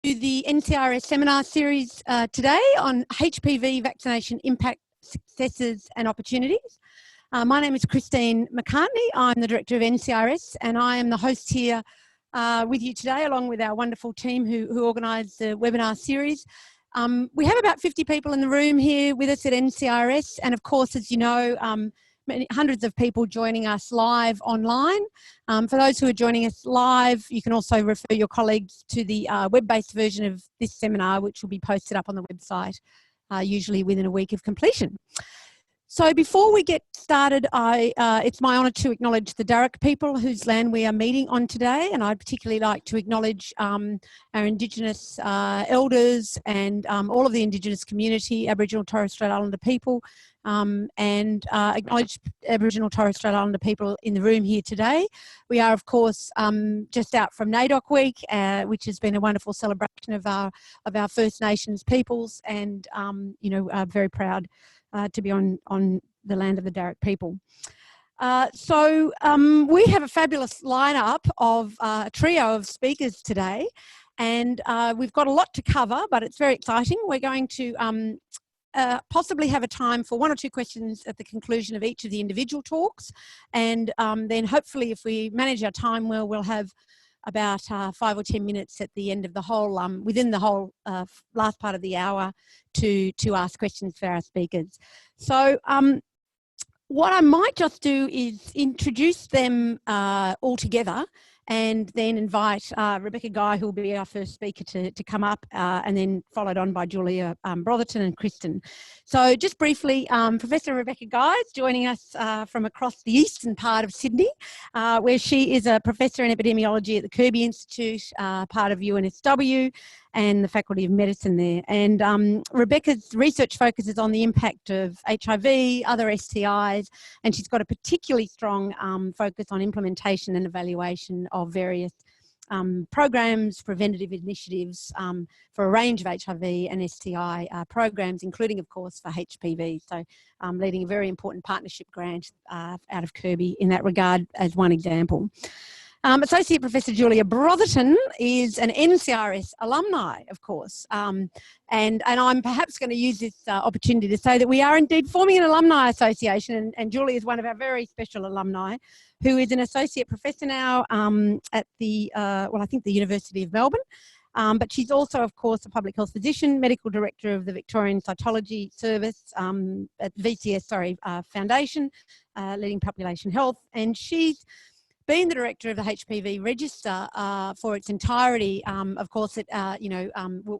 The NCIRS Seminar Series today on HPV vaccination impact, successes and opportunities. My name is Christine McCartney. I'm the Director of NCIRS and I am the host here with you today along with our wonderful team who organised the webinar series. We have about 50 people in the room here with us at NCIRS, and of course, as you know, hundreds of people joining us live online. For those who are joining us live, you can also refer your colleagues to the web-based version of this seminar, which will be posted up on the website, usually within a week of completion. So before we get started, it's my honour to acknowledge the Darug people whose land we are meeting on today, and I'd particularly like to acknowledge our Indigenous elders and all of the Indigenous community, Aboriginal Torres Strait Islander people, and acknowledge Aboriginal Torres Strait Islander people in the room here today. We are, of course, just out from NAIDOC Week, which has been a wonderful celebration of our First Nations peoples, and you know, very proud to be on the land of the Darug people. So we have a fabulous lineup of a trio of speakers today, and we've got a lot to cover, but it's very exciting. We're going to possibly have a time for 1 or 2 questions at the conclusion of each of the individual talks, and then hopefully, if we manage our time well, we'll have about 5 or 10 minutes at the end of the whole, within the whole last part of the hour to ask questions for our speakers. So what I might just do is introduce them all together and then invite Rebecca Guy, who will be our first speaker, to come up, and then followed on by Julia Brotherton and Kristen. So just briefly, Professor Rebecca Guy is joining us from across the eastern part of Sydney, where she is a Professor in Epidemiology at the Kirby Institute, part of UNSW, and the Faculty of Medicine there. And Rebecca's research focuses on the impact of HIV, other STIs, and she's got a particularly strong focus on implementation and evaluation of various programs, preventative initiatives for a range of HIV and STI programs, including, of course, for HPV. So leading a very important partnership grant out of Kirby in that regard as one example. Associate Professor Julia Brotherton is an NCIRS alumni, of course, and I'm perhaps going to use this opportunity to say that we are indeed forming an alumni association, and Julia is one of our very special alumni, who is an associate professor now at the, well, I think the University of Melbourne, but she's also, of course, a public health physician, medical director of the Victorian Cytology Service at VCS, Foundation, leading population health, and she's been the director of the HPV register for its entirety. Of course, you know,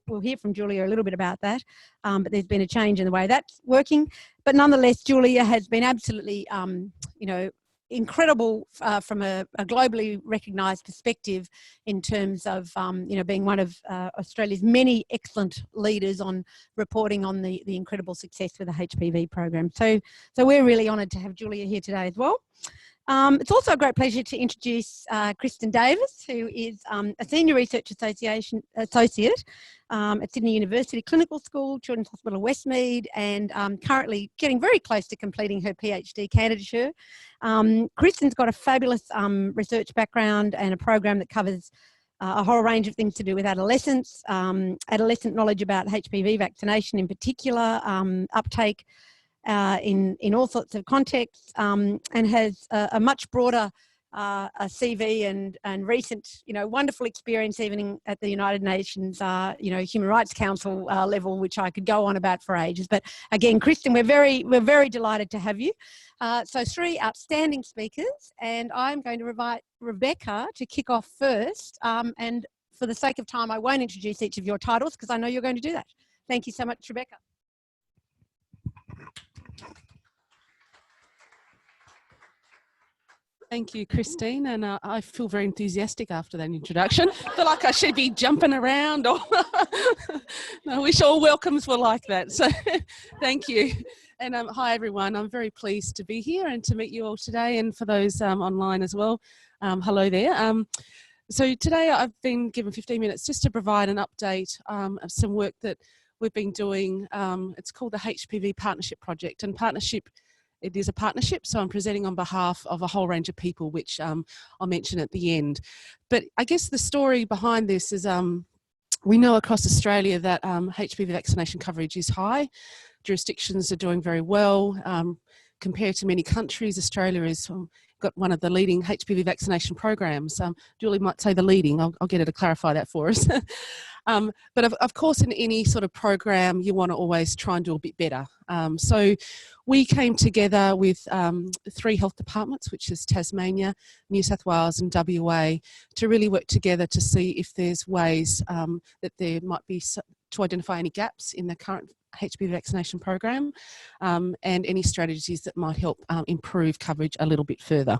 we'll hear from Julia a little bit about that, but there's been a change in the way that's working. But nonetheless, Julia has been absolutely, you know, incredible from a globally recognised perspective in terms of, you know, being one of Australia's many excellent leaders on reporting on the incredible success with the HPV program. So we're really honoured to have Julia here today as well. It's also a great pleasure to introduce Kristen Davis, who is a Senior Research Associate at Sydney University Clinical School, Children's Hospital Westmead, and currently getting very close to completing her PhD candidature. Kristen's got a fabulous research background and a program that covers a whole range of things to do with adolescents, adolescent knowledge about HPV vaccination in particular, uptake in all sorts of contexts, and has a much broader CV and recent, you know, wonderful experience even at the United Nations, you know, Human Rights Council level, which I could go on about for ages. But again, Kristen, we're very delighted to have you. So 3 outstanding speakers, and I'm going to invite Rebecca to kick off first. And for the sake of time, I won't introduce each of your titles because I know you're going to do that. Thank you so much, Rebecca. Thank you, Christine, and I feel very enthusiastic after that introduction. I feel like I should be jumping around. Or I wish all welcomes were like that. So thank you. And hi, everyone. I'm very pleased to be here and to meet you all today, and for those online as well. Hello there. So today I've been given 15 minutes just to provide an update of some work that we've been doing. It's called the HPV Partnership Project, and it is a partnership, so I'm presenting on behalf of a whole range of people, which I'll mention at the end. But I guess the story behind this is We know across Australia that HPV vaccination coverage is high. Jurisdictions are doing very well. Compared to many countries, Australia has got one of the leading HPV vaccination programs. Julie might say the leading, I'll get her to clarify that for us. But of course, in any sort of program, you want to always try and do a bit better. So we came together with 3 health departments, which is Tasmania, New South Wales and WA, to really work together to see if there's ways that there might be to identify any gaps in the current HPV vaccination program and any strategies that might help improve coverage a little bit further.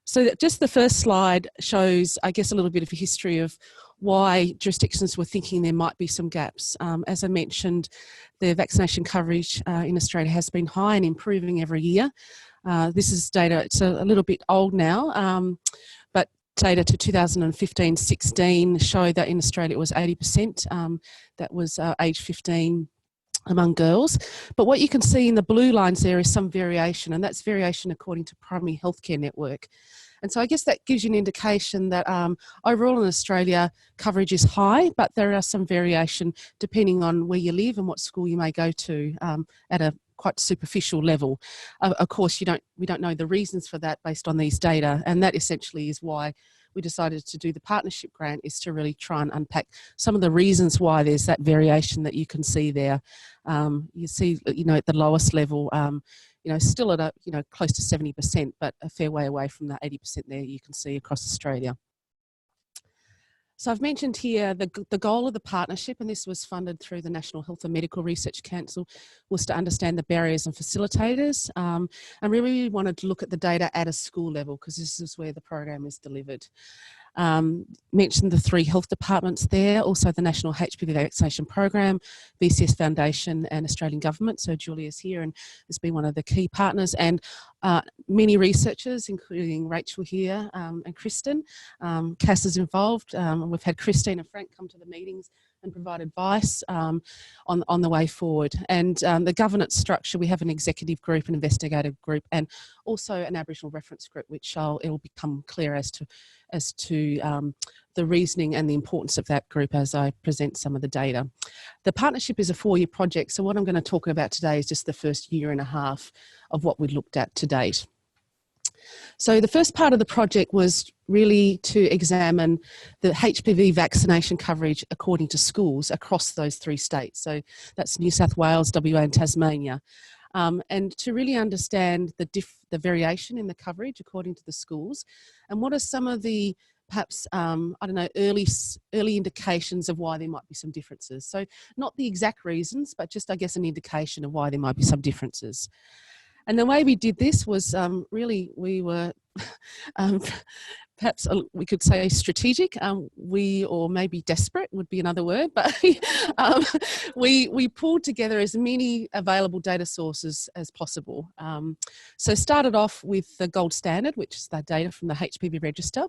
So just the first slide shows, I guess, a little bit of a history of why jurisdictions were thinking there might be some gaps. As I mentioned, the vaccination coverage in Australia has been high and improving every year. This is data, it's a little bit old now, but data to 2015-16 show that in Australia it was 80%, that was age 15 among girls. But what you can see in the blue lines there is some variation, and that's variation according to Primary Healthcare Network. And so I guess that gives you an indication that overall in Australia coverage is high, but there are some variation depending on where you live and what school you may go to at a quite superficial level. Of course, we don't know the reasons for that based on these data, and that essentially is why we decided to do the partnership grant, is to really try and unpack some of the reasons why there's that variation that you can see there. You see, at the lowest level, still at close to 70%, but a fair way away from the 80% there you can see across Australia. So I've mentioned here the goal of the partnership, and this was funded through the National Health and Medical Research Council, was to understand the barriers and facilitators, and really wanted to look at the data at a school level, because this is where the program is delivered. Mentioned the 3 health departments there, also the National HPV Vaccination Program, VCS Foundation and Australian Government. So Julia's here and has been one of the key partners, and many researchers, including Rachel here and Kristen. Cass is involved. We've had Christine and Frank come to the meetings and provide advice on the way forward. And the governance structure, we have an executive group, an investigative group, and also an Aboriginal reference group, which it will become clear as to the reasoning and the importance of that group as I present some of the data. The partnership is a 4-year project, so what I'm going to talk about today is just the first year and a half of what we looked at to date. So the first part of the project was really to examine the HPV vaccination coverage according to schools across those 3 states. So that's New South Wales, WA and Tasmania. And to really understand the variation in the coverage according to the schools, and what are some of the perhaps, early indications of why there might be some differences. So not the exact reasons, but just, I guess, an indication of why there might be some differences. And the way we did this was really, we were perhaps we could say strategic, or maybe desperate would be another word, but we pulled together as many available data sources as possible. So started off with the gold standard, which is the data from the HPV register,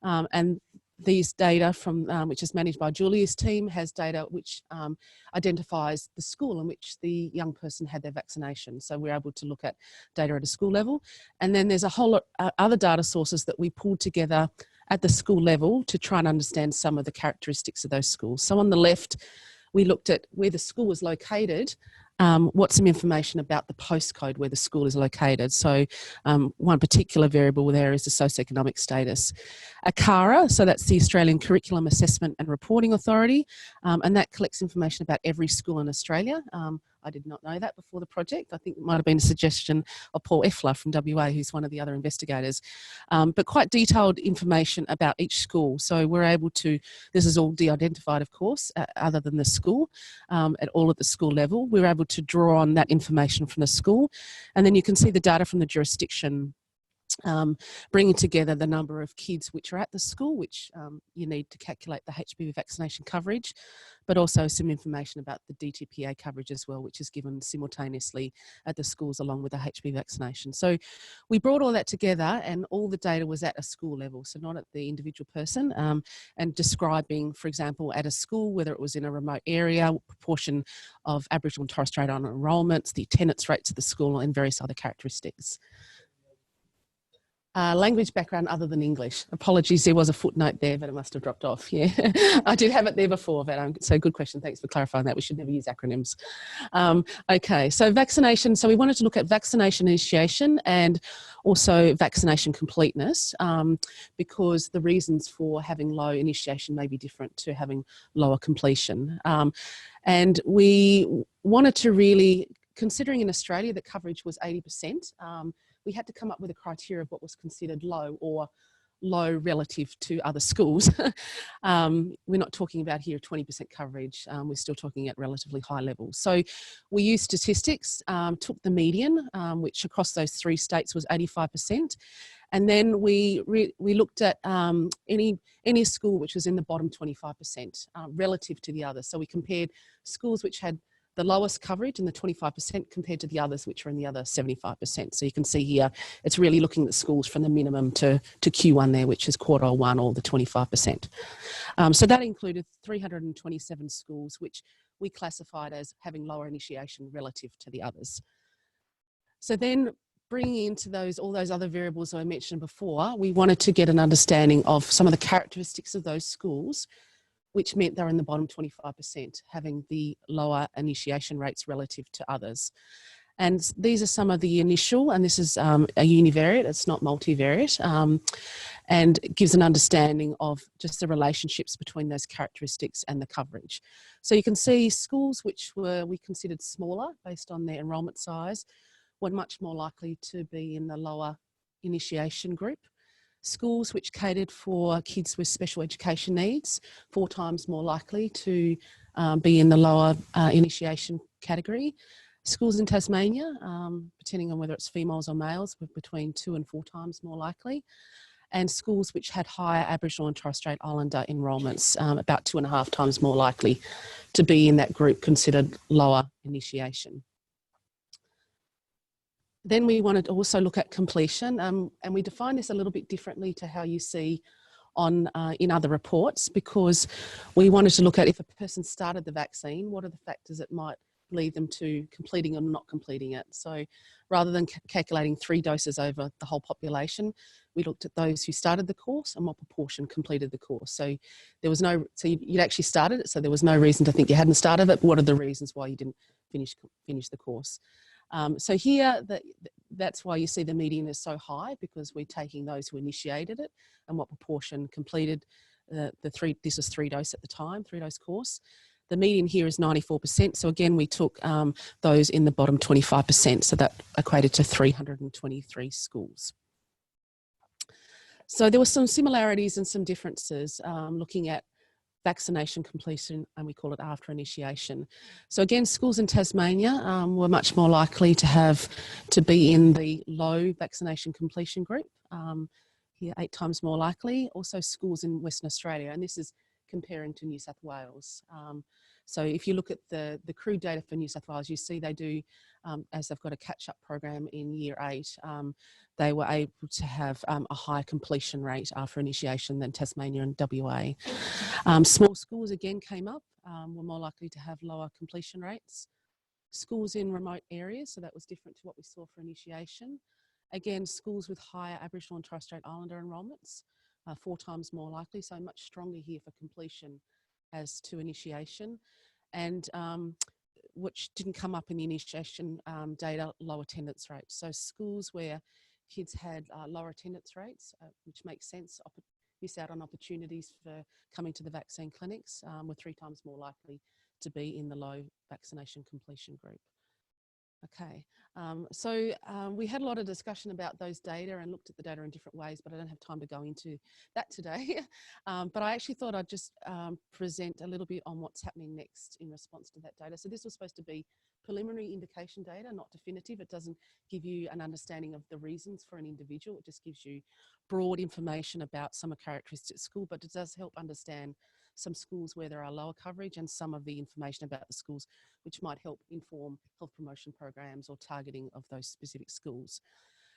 and these data from which is managed by Julia's team has data which identifies the school in which the young person had their vaccination. So we're able to look at data at a school level. And then there's a whole lot other data sources that we pulled together at the school level to try and understand some of the characteristics of those schools. So on the left, we looked at where the school was located, what's some information about the postcode where the school is located. So one particular variable there is the socioeconomic status. ACARA, so that's the Australian Curriculum Assessment and Reporting Authority, and that collects information about every school in Australia. I did not know that before the project. I think it might have been a suggestion of Paul Effler from WA, who's one of the other investigators. But quite detailed information about each school. So we're able to, this is all de-identified, of course, other than the school, at all at the school level. We're able to draw on that information from the school. And then you can see the data from the jurisdiction, bringing together the number of kids which are at the school, which you need to calculate the HPV vaccination coverage, but also some information about the DTPA coverage as well, which is given simultaneously at the schools along with the HPV vaccination. So we brought all that together, and all the data was at a school level, so not at the individual person, and describing, for example, at a school, whether it was in a remote area, proportion of Aboriginal and Torres Strait Islander enrolments, the attendance rates of the school, and various other characteristics. Language background other than English. Apologies, there was a footnote there, but it must have dropped off. Yeah, I did have it there before, but so good question. Thanks for clarifying that. We should never use acronyms. Okay, so vaccination. So we wanted to look at vaccination initiation and also vaccination completeness, because the reasons for having low initiation may be different to having lower completion. And we wanted to really, considering in Australia that coverage was 80%, we had to come up with a criteria of what was considered low or low relative to other schools. We're not talking about here 20% coverage. We're still talking at relatively high levels. So we used statistics, took the median, which across those 3 states was 85%. And then we looked at any school which was in the bottom 25% relative to the others. So we compared schools which had the lowest coverage in the 25% compared to the others which are in the other 75%. So you can see here, it's really looking at schools from the minimum to Q1 there, which is quartile 1 or the 25%. So that included 327 schools, which we classified as having lower initiation relative to the others. So then bringing into all those other variables I mentioned before, we wanted to get an understanding of some of the characteristics of those schools, which meant they're in the bottom 25%, having the lower initiation rates relative to others. And these are some of the initial, and this is a univariate, it's not multivariate, and it gives an understanding of just the relationships between those characteristics and the coverage. So you can see schools which we considered smaller based on their enrolment size were much more likely to be in the lower initiation group. Schools which catered for kids with special education needs, 4 times more likely to be in the lower initiation category. Schools in Tasmania, depending on whether it's females or males, were between 2 and 4 times more likely. And schools which had higher Aboriginal and Torres Strait Islander enrolments, about 2.5 times more likely to be in that group considered lower initiation. Then we wanted to also look at completion, and we define this a little bit differently to how you see in other reports, because we wanted to look at if a person started the vaccine, what are the factors that might lead them to completing or not completing it. So rather than calculating 3 doses over the whole population, we looked at those who started the course and what proportion completed the course. So you'd actually started it, so there was no reason to think you hadn't started it, but what are the reasons why you didn't finish the course? So here, that's why you see the median is so high, because we're taking those who initiated it and what proportion completed this was 3 dose at the time, 3-dose course. The median here is 94%. So again, we took those in the bottom 25%. So that equated to 323 schools. So there were some similarities and some differences looking at vaccination completion, and we call it after initiation. So again, schools in Tasmania were much more likely to be in the low vaccination completion group. Here, 8 times more likely. Also schools in Western Australia, and this is comparing to New South Wales. So if you look at the crude data for New South Wales, you see they do, as they've got a catch-up program in year 8, they were able to have a higher completion rate after initiation than Tasmania and WA. Small schools again came up, were more likely to have lower completion rates. Schools in remote areas, so that was different to what we saw for initiation. Again, schools with higher Aboriginal and Torres Strait Islander enrolments, 4 times more likely, so much stronger here for completion as to initiation. And which didn't come up in the initiation data, low attendance rates. So schools where kids had lower attendance rates, which makes sense, miss out on opportunities for coming to the vaccine clinics, were 3 times more likely to be in the low vaccination completion group. Okay, so we had a lot of discussion about those data and looked at the data in different ways, but I don't have time to go into that today. But I actually thought I'd just present a little bit on what's happening next in response to that data. So this was supposed to be preliminary indication data, not definitive. It doesn't give you an understanding of the reasons for an individual. It just gives you broad information about some characteristics at school, but it does help understand some schools where there are lower coverage and some of the information about the schools which might help inform health promotion programs or targeting of those specific schools.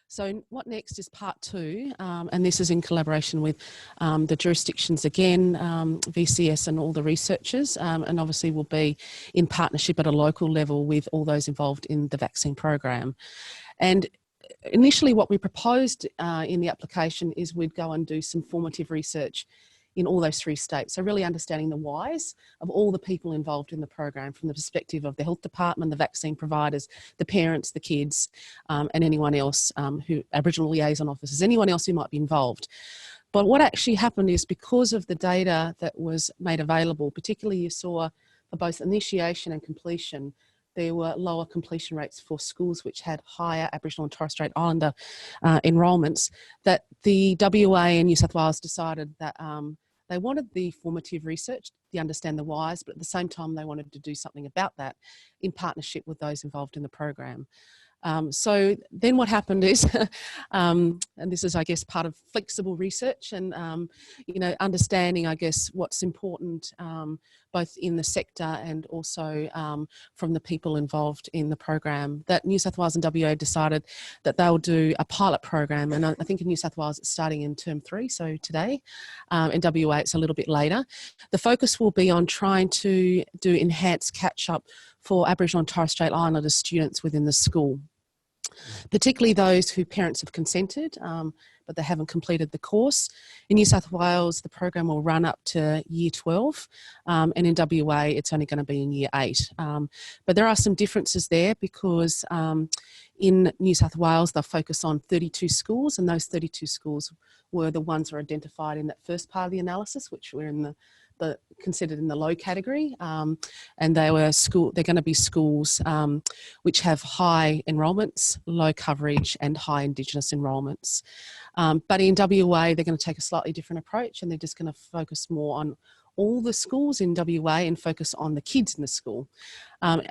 So what next is part 2, and this is in collaboration with the jurisdictions again, VCS and all the researchers, and obviously will be in partnership at a local level with all those involved in the vaccine program. And initially what we proposed in the application is we'd go and do some formative research in all those 3 states. So really understanding the whys of all the people involved in the program from the perspective of the health department, the vaccine providers, the parents, the kids, and anyone else Aboriginal liaison officers, anyone else who might be involved. But what actually happened is because of the data that was made available, particularly you saw for both initiation and completion, there were lower completion rates for schools which had higher Aboriginal and Torres Strait Islander enrolments, that the WA and New South Wales decided that they wanted the formative research, to understand the whys, but at the same time they wanted to do something about that in partnership with those involved in the program. So then what happened is, and this is, I guess, part of flexible research and, you know, understanding, I guess, what's important both in the sector and also from the people involved in the program, that New South Wales and WA decided that they'll do a pilot program. And I think in New South Wales it's starting in term 3, so today. In WA it's a little bit later. The focus will be on trying to do enhanced catch-up for Aboriginal and Torres Strait Islander students within the school, particularly those whose parents have consented but they haven't completed the course. In New South Wales, the program will run up to year 12, and in WA, it's only going to be in year 8. But there are some differences there because in New South Wales, they'll focus on 32 schools, and those 32 schools were the ones that were identified in that first part of the analysis, which were in the considered in the low category, and they're going to be schools which have high enrolments, low coverage and high Indigenous enrolments. But in WA, they're going to take a slightly different approach, and they're just going to focus more on all the schools in WA and focus on the kids in the school.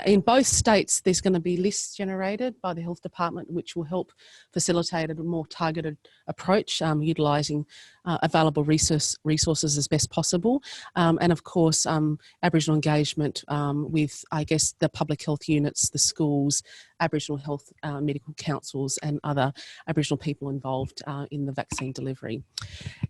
In both states, there's going to be lists generated by the health department, which will help facilitate a more targeted approach, utilising available resources as best possible. And of course, Aboriginal engagement with, I guess, the public health units, the schools, Aboriginal health medical councils and other Aboriginal people involved in the vaccine delivery.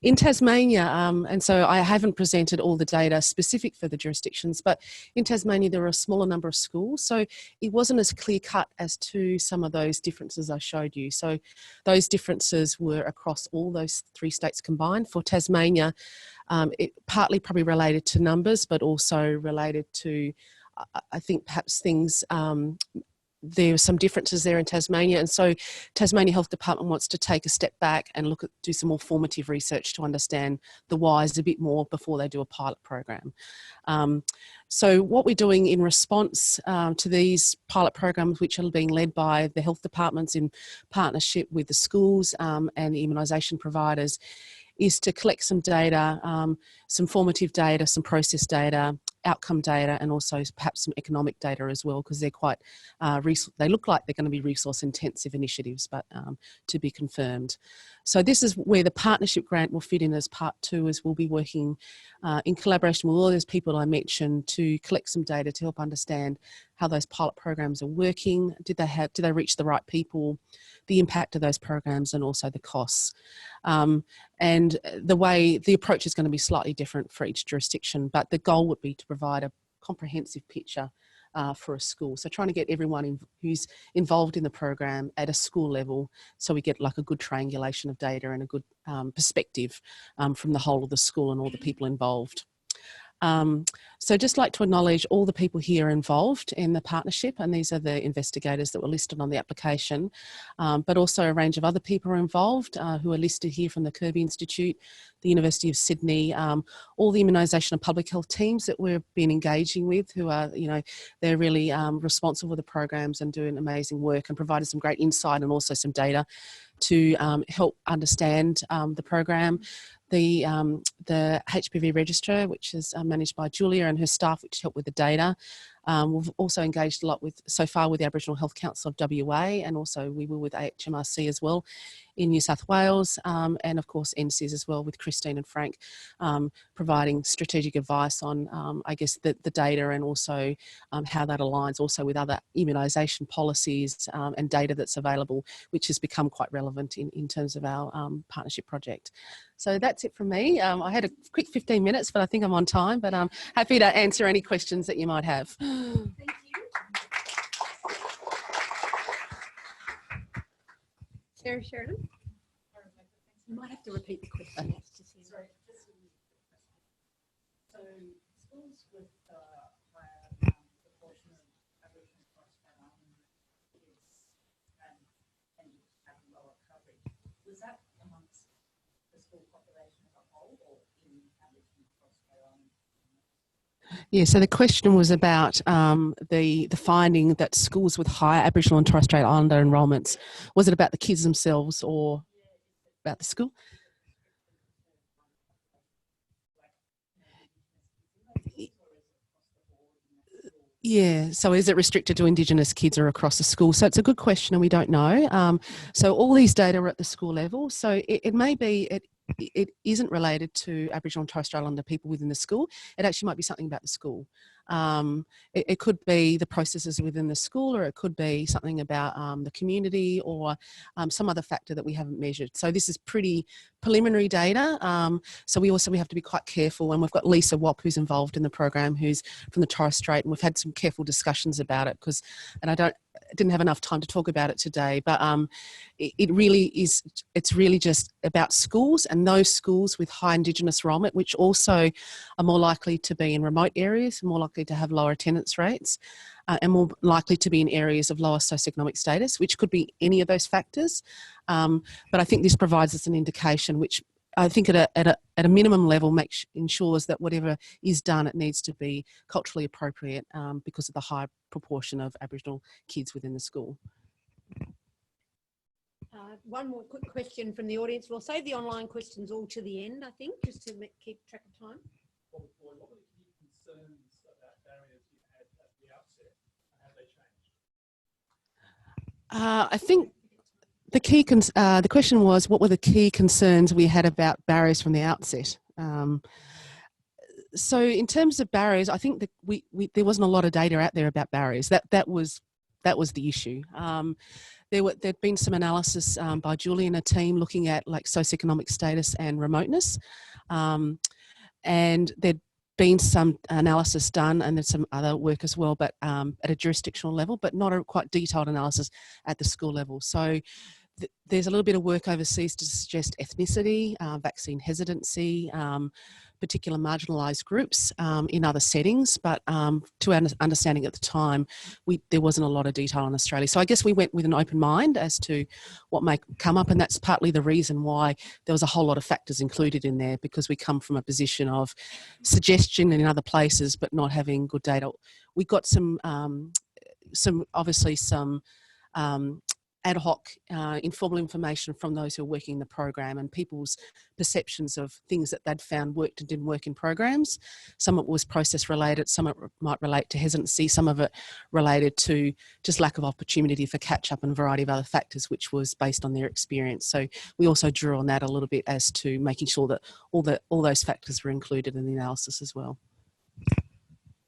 In Tasmania, and so I haven't presented all the data specific for the jurisdictions, but in Tasmania there are a smaller number of schools, so it wasn't as clear cut as to some of those differences I showed you. So those differences were across all those 3 states combined. For Tasmania, it partly probably related to numbers, but also related to, I think, perhaps things, there are some differences there in Tasmania, and so Tasmania Health Department wants to take a step back and do some more formative research to understand the whys a bit more before they do a pilot program. So what we're doing in response to these pilot programs, which are being led by the health departments in partnership with the schools and the immunisation providers, is to collect some data, some formative data, some process data, outcome data, and also perhaps some economic data as well, because they're quite, they look like they're going to be resource intensive initiatives, but to be confirmed. So this is where the partnership grant will fit in as part 2, as we'll be working in collaboration with all those people I mentioned to collect some data to help understand how those pilot programs are working, did they reach the right people, the impact of those programs, and also the costs. And the approach is going to be slightly different for each jurisdiction, but the goal would be to provide a comprehensive picture for a school. So trying to get everyone who's involved in the program at a school level, so we get like a good triangulation of data and a good perspective from the whole of the school and all the people involved. So just like to acknowledge all the people here involved in the partnership, and these are the investigators that were listed on the application, but also a range of other people are involved who are listed here from the Kirby Institute, the University of Sydney, all the immunisation and public health teams that we've been engaging with, who are, you know, they're really responsible for the programs and doing amazing work and provided some great insight and also some data to help understand the program. The HPV register, which is managed by Julia and her staff, which help with the data. We've also engaged a lot so far with the Aboriginal Health Council of WA, and also we will with HMRC as well in New South Wales, and of course NCIRS as well with Christine and Frank, providing strategic advice on, I guess, the data and also how that aligns also with other immunisation policies and data that's available, which has become quite relevant in terms of our partnership project. So that's it from me. I had a quick 15 minutes, but I think I'm on time, but I'm happy to answer any questions that you might have. Thank you. Sarah Sheridan. You might have to repeat the question. Sorry, just a question. So schools with higher proportion of Aboriginal and Torres Strait Islander kids and have lower coverage, was that amongst the school population as a whole or in Aboriginal and Torres Strait Islander? Yeah, so the question was about the finding that schools with higher Aboriginal and Torres Strait Islander enrolments, was it about the kids themselves or about the school? Yeah, so is it restricted to Indigenous kids or across the school? So it's a good question and we don't know. So all these data are at the school level. So it may be, it isn't related to Aboriginal and Torres Strait Islander people within the school. It actually might be something about the school. It could be the processes within the school, or it could be something about the community, or some other factor that we haven't measured. So this is pretty preliminary data. So we have to be quite careful, and we've got Lisa Wapp, who's involved in the program, who's from the Torres Strait, and we've had some careful discussions about it and I didn't have enough time to talk about it today, but it really is, it's really just about schools, and those schools with high Indigenous enrolment, which also are more likely to be in remote areas, more likely to have lower attendance rates, and more likely to be in areas of lower socioeconomic status, which could be any of those factors. But I think this provides us an indication, which I think at a minimum level ensures that whatever is done, it needs to be culturally appropriate because of the high proportion of Aboriginal kids within the school. One more quick question from the audience. We'll save the online questions all to the end, I think, just to keep track of time. What were the key concerns about barriers you had at the outset, and have they changed? I think the question was, what were the key concerns we had about barriers from the outset? So in terms of barriers, I think that there wasn't a lot of data out there about barriers. That was the issue. There'd been some analysis by Julie and her team looking at like socioeconomic status and remoteness, and there'd been some analysis done, and there's some other work as well, but at a jurisdictional level, but not a quite detailed analysis at the school level. So there's a little bit of work overseas to suggest ethnicity, vaccine hesitancy, particular marginalised groups in other settings, but to our understanding at the time, there wasn't a lot of detail in Australia. So I guess we went with an open mind as to what may come up, and that's partly the reason why there was a whole lot of factors included in there, because we come from a position of suggestion in other places, but not having good data. We got some ad hoc informal information from those who are working the program, and people's perceptions of things that they'd found worked and didn't work in programs. Some of it was process related, some of it might relate to hesitancy, some of it related to just lack of opportunity for catch up and a variety of other factors, which was based on their experience. So we also drew on that a little bit as to making sure that all those factors were included in the analysis as well.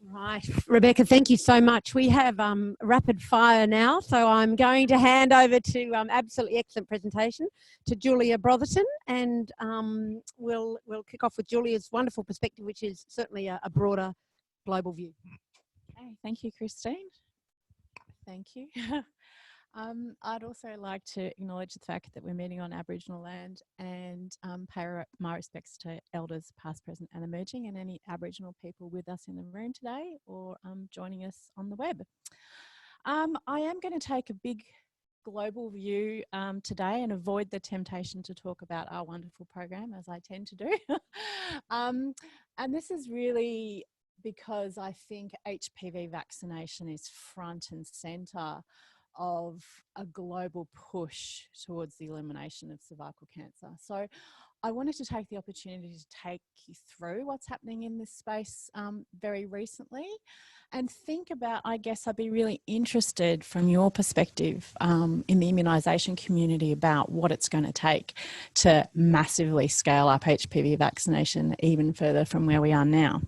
Right, Rebecca, thank you so much. We have rapid fire now, so I'm going to hand over to absolutely excellent presentation to Julia Brotherton, and we'll kick off with Julia's wonderful perspective, which is certainly a broader global view. Okay, thank you, Christine. Thank you. I'd also like to acknowledge the fact that we're meeting on Aboriginal land, and pay my respects to elders past, present and emerging, and any Aboriginal people with us in the room today or joining us on the web. I am going to take a big global view today and avoid the temptation to talk about our wonderful program, as I tend to do. And this is really because I think HPV vaccination is front and centre of a global push towards the elimination of cervical cancer. So I wanted to take the opportunity to take you through what's happening in this space very recently, and think about, I guess I'd be really interested from your perspective in the immunisation community about what it's going to take to massively scale up HPV vaccination even further from where we are now.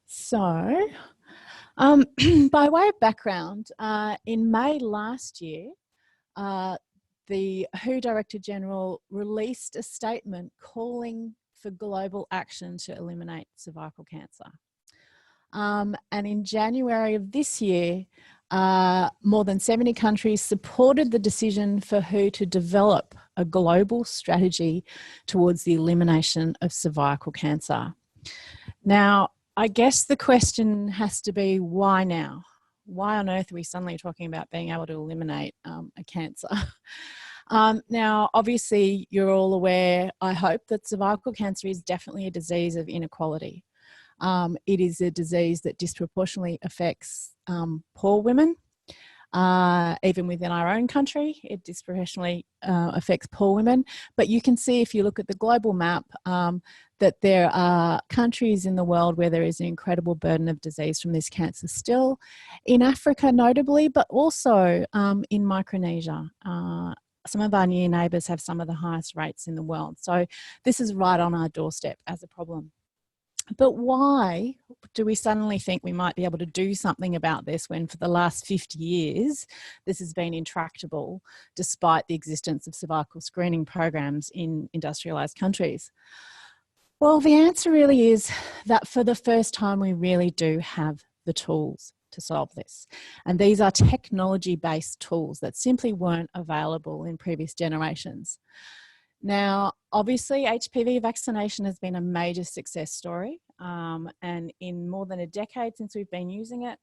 So, by way of background, in May last year, the WHO Director General released a statement calling for global action to eliminate cervical cancer. And in January of this year, more than 70 countries supported the decision for WHO to develop a global strategy towards the elimination of cervical cancer. Now, I guess the question has to be, why now? Why on earth are we suddenly talking about being able to eliminate a cancer? Now, obviously, you're all aware, I hope, that cervical cancer is definitely a disease of inequality. It is a disease that disproportionately affects poor women. Even within our own country, it disproportionately affects poor women. But you can see, if you look at the global map, that there are countries in the world where there is an incredible burden of disease from this cancer still. In Africa, notably, but also in Micronesia. Some of our near neighbours have some of the highest rates in the world. So this is right on our doorstep as a problem. But why do we suddenly think we might be able to do something about this when for the last 50 years this has been intractable despite the existence of cervical screening programs in industrialised countries? Well, the answer really is that for the first time we really do have the tools to solve this. And these are technology-based tools that simply weren't available in previous generations. Now, obviously, HPV vaccination has been a major success story, and in more than a decade since we've been using it,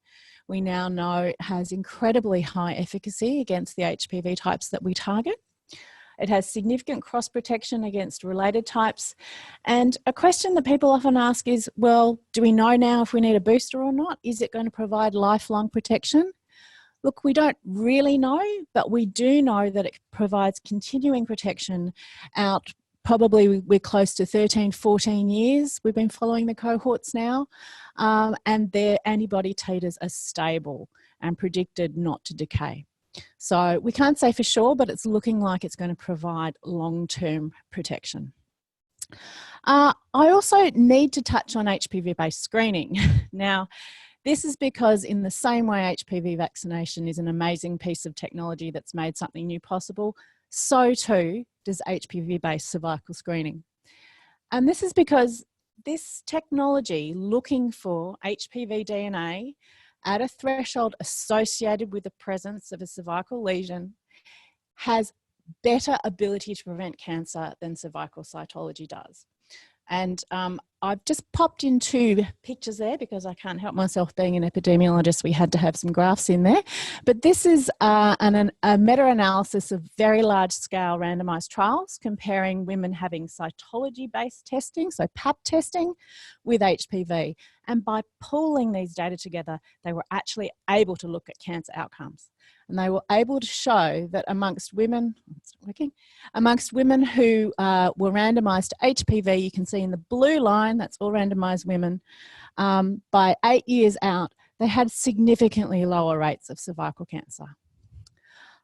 we now know it has incredibly high efficacy against the HPV types that we target. It has significant cross-protection against related types, and a question that people often ask is, well, do we know now if we need a booster or not? Is it going to provide lifelong protection? Look, we don't really know, but we do know that it provides continuing protection out. Probably we're close to 13, 14 years. We've been following the cohorts now, and their antibody titers are stable and predicted not to decay. So we can't say for sure, but it's looking like it's going to provide long-term protection. I also need to touch on HPV-based screening. Now, this is because in the same way HPV vaccination is an amazing piece of technology that's made something new possible, so too does HPV-based cervical screening. And this is because this technology, looking for HPV DNA at a threshold associated with the presence of a cervical lesion, has better ability to prevent cancer than cervical cytology does. And I've just popped in two pictures there because I can't help myself, being an epidemiologist, we had to have some graphs in there. But this is a meta-analysis of very large-scale randomised trials comparing women having cytology-based testing, so PAP testing, with HPV. And by pooling these data together, they were actually able to look at cancer outcomes. And they were able to show that amongst women, amongst women who were randomised to HPV, you can see in the blue line, that's all randomised women, by 8 years out, they had significantly lower rates of cervical cancer.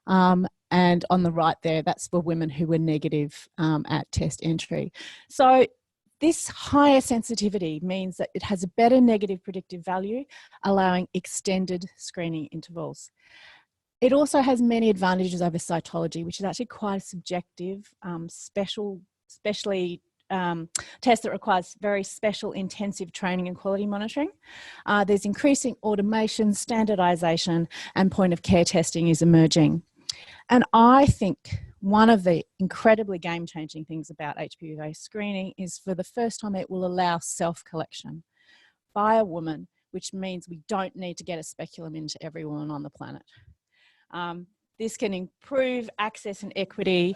And on the right there, that's for women who were negative at test entry. So this higher sensitivity means that it has a better negative predictive value, allowing extended screening intervals. It also has many advantages over cytology, which is actually quite a subjective, especially test that requires very special intensive training and quality monitoring. There's increasing automation, standardization, and point of care testing is emerging. And I think one of the incredibly game-changing things about HPV-based screening is, for the first time, it will allow self-collection by a woman, which means we don't need to get a speculum into every woman on the planet. This can improve access and equity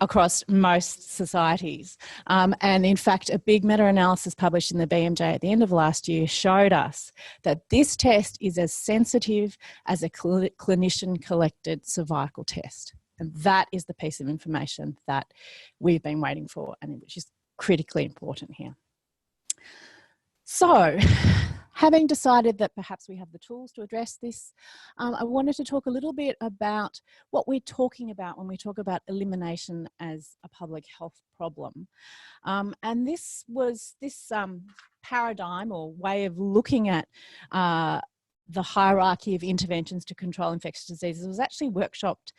across most societies. And in fact, a big meta-analysis published in the BMJ at the end of last year showed us that this test is as sensitive as a clinician-collected cervical test. And that is the piece of information that we've been waiting for, and which is critically important here. So, having decided that perhaps we have the tools to address this, I wanted to talk a little bit about what we're talking about when we talk about elimination as a public health problem. And this paradigm or way of looking at the hierarchy of interventions to control infectious diseases was actually workshopped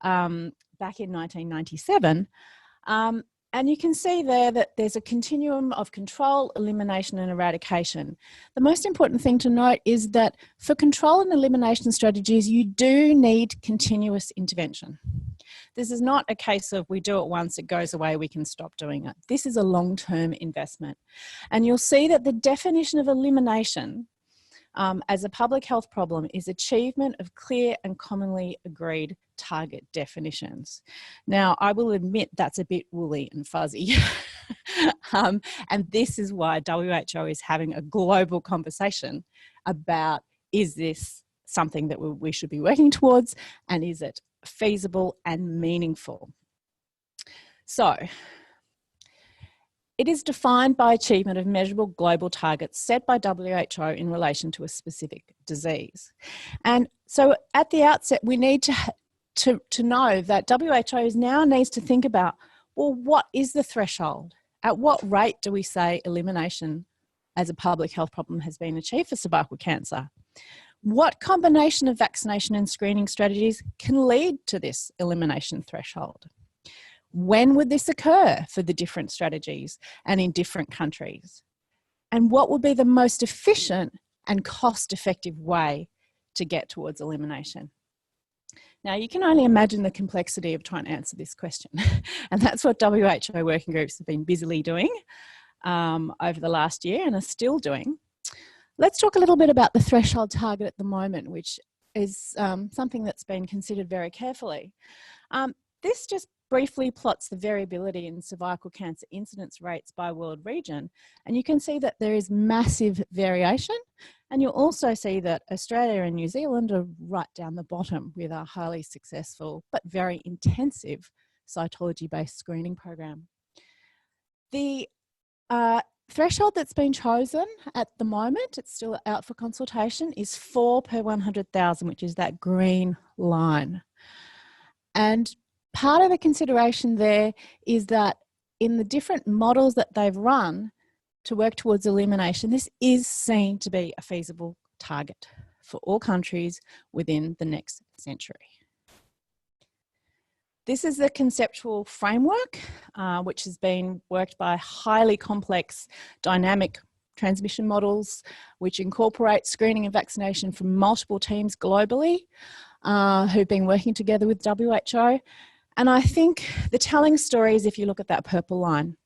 back in 1997. And you can see there that there's a continuum of control, elimination and eradication. The most important thing to note is that for control and elimination strategies, you do need continuous intervention. This is not a case of we do it once, it goes away, we can stop doing it. This is a long-term investment. And you'll see that the definition of elimination as a public health problem is achievement of clear and commonly agreed target definitions. Now, I will admit that's a bit woolly and fuzzy. And this is why WHO is having a global conversation about, is this something that we should be working towards, and is it feasible and meaningful? So, it is defined by achievement of measurable global targets set by WHO in relation to a specific disease. And so at the outset, we need to know that WHO now needs to think about, well, what is the threshold? At what rate do we say elimination as a public health problem has been achieved for cervical cancer? What combination of vaccination and screening strategies can lead to this elimination threshold? When would this occur for the different strategies and in different countries? And what would be the most efficient and cost-effective way to get towards elimination? Now, you can only imagine the complexity of trying to answer this question. And that's what WHO working groups have been busily doing over the last year and are still doing. Let's talk a little bit about the threshold target at the moment, which is something that's been considered very carefully. This just briefly plots the variability in cervical cancer incidence rates by world region. And you can see that there is massive variation. And you'll also see that Australia and New Zealand are right down the bottom with a highly successful but very intensive cytology-based screening program. The threshold that's been chosen at the moment, it's still out for consultation, is 4 per 100,000, which is that green line. And part of the consideration there is that in the different models that they've run to work towards elimination, this is seen to be a feasible target for all countries within the next century. This is the conceptual framework, which has been worked by highly complex dynamic transmission models, which incorporate screening and vaccination from multiple teams globally who've been working together with WHO. And I think the telling story is if you look at that purple line.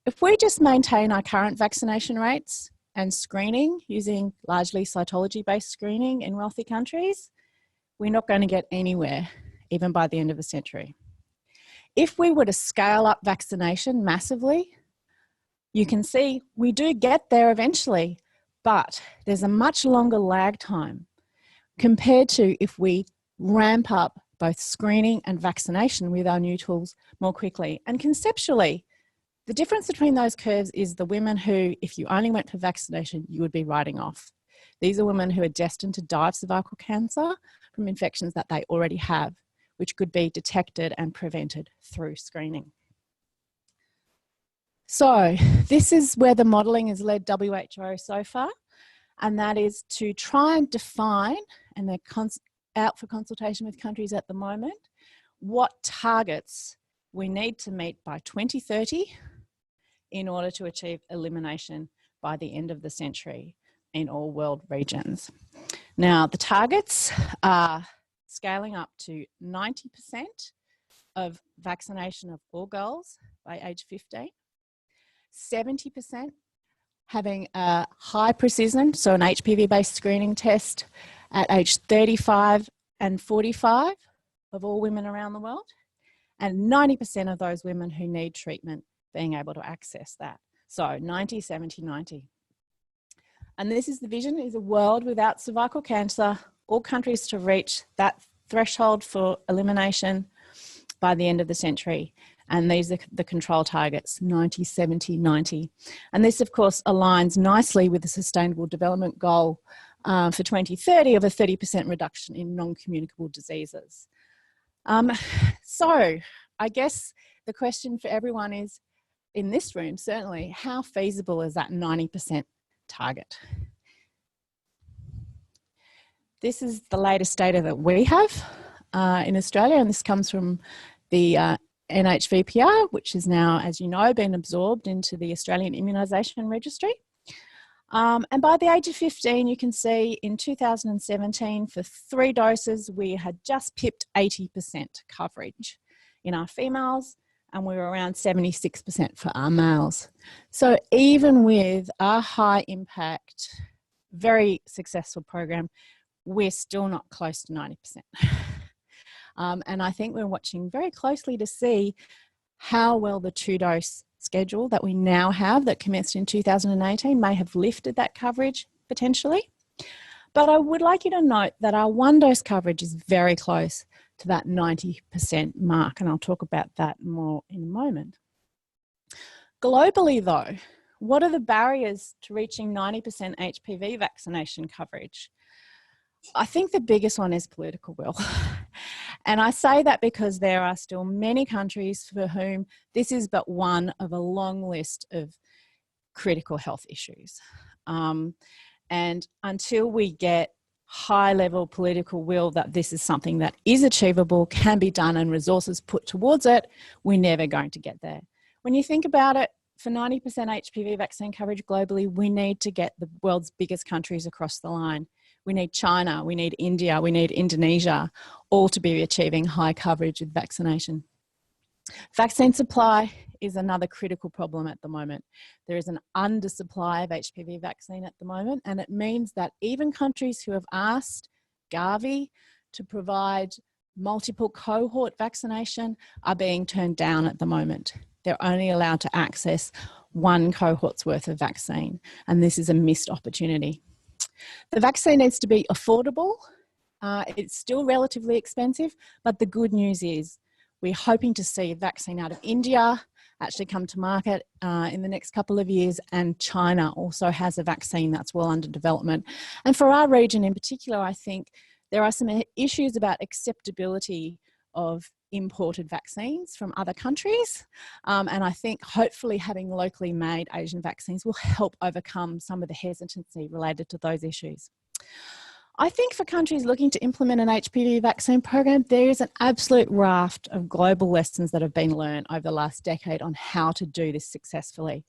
If we just maintain our current vaccination rates and screening using largely cytology-based screening in wealthy countries, we're not going to get anywhere, even by the end of the century. If we were to scale up vaccination massively, you can see we do get there eventually, but there's a much longer lag time compared to if we ramp up both screening and vaccination with our new tools more quickly. And conceptually, the difference between those curves is the women who, if you only went for vaccination, you would be writing off. These are women who are destined to die of cervical cancer from infections that they already have, which could be detected and prevented through screening. So this is where the modelling has led WHO so far, and that is to try and define, and they're out for consultation with countries at the moment, what targets we need to meet by 2030 in order to achieve elimination by the end of the century in all world regions. Now, the targets are scaling up to 90% of vaccination of all girls by age 15, 70% having a high precision, so an HPV-based screening test at age 35 and 45 of all women around the world, and 90% of those women who need treatment being able to access that. So 90, 70, 90. And this is the vision, is a world without cervical cancer, all countries to reach that threshold for elimination by the end of the century. And these are the control targets, 90, 70, 90. And this, of course, aligns nicely with the Sustainable Development Goal for 2030 of a 30% reduction in non-communicable diseases. So I guess the question for everyone is, in this room, certainly, how feasible is that 90% target? This is the latest data that we have in Australia, and this comes from the NHVPR, which is now, as you know, been absorbed into the Australian Immunisation Registry. And by the age of 15, you can see in 2017, for 3 doses, we had just pipped 80% coverage in our females, and we were around 76% for our males. So even with our high impact, very successful program, we're still not close to 90%. And I think we're watching very closely to see how well the 2-dose schedule that we now have that commenced in 2018 may have lifted that coverage potentially. But I would like you to note that our 1-dose coverage is very close to that 90% mark, and I'll talk about that more in a moment. Globally though, what are the barriers to reaching 90% HPV vaccination coverage? I think the biggest one is political will. And I say that because there are still many countries for whom this is but one of a long list of critical health issues. And until we get high-level political will that this is something that is achievable, can be done, and resources put towards it, we're never going to get there. When you think about it, for 90% HPV vaccine coverage globally, we need to get the world's biggest countries across the line. We need China, we need India, we need Indonesia, all to be achieving high coverage with vaccination. Vaccine supply is another critical problem at the moment. There is an undersupply of HPV vaccine at the moment, and it means that even countries who have asked Gavi to provide multiple cohort vaccination are being turned down at the moment. They're only allowed to access 1 cohort's worth of vaccine, and this is a missed opportunity. The vaccine needs to be affordable. It's still relatively expensive, but the good news is we're hoping to see a vaccine out of India actually come to market in the next couple of years, and China also has a vaccine that's well under development. And for our region in particular, I think there are some issues about acceptability of imported vaccines from other countries. And I think hopefully having locally made Asian vaccines will help overcome some of the hesitancy related to those issues. I think for countries looking to implement an HPV vaccine program, there is an absolute raft of global lessons that have been learned over the last decade on how to do this successfully.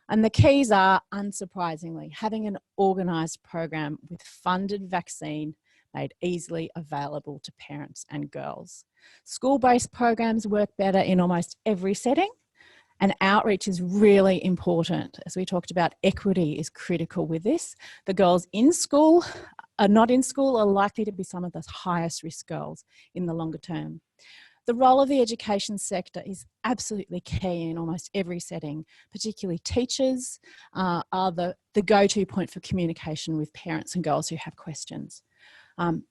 And the keys are, unsurprisingly, having an organised program with funded vaccine made easily available to parents and girls. School-based programs work better in almost every setting, and outreach is really important. As we talked about, equity is critical with this. The girls in school are not in school are likely to be some of the highest risk girls in the longer term. The role of the education sector is absolutely key in almost every setting, particularly teachers are the go-to point for communication with parents and girls who have questions.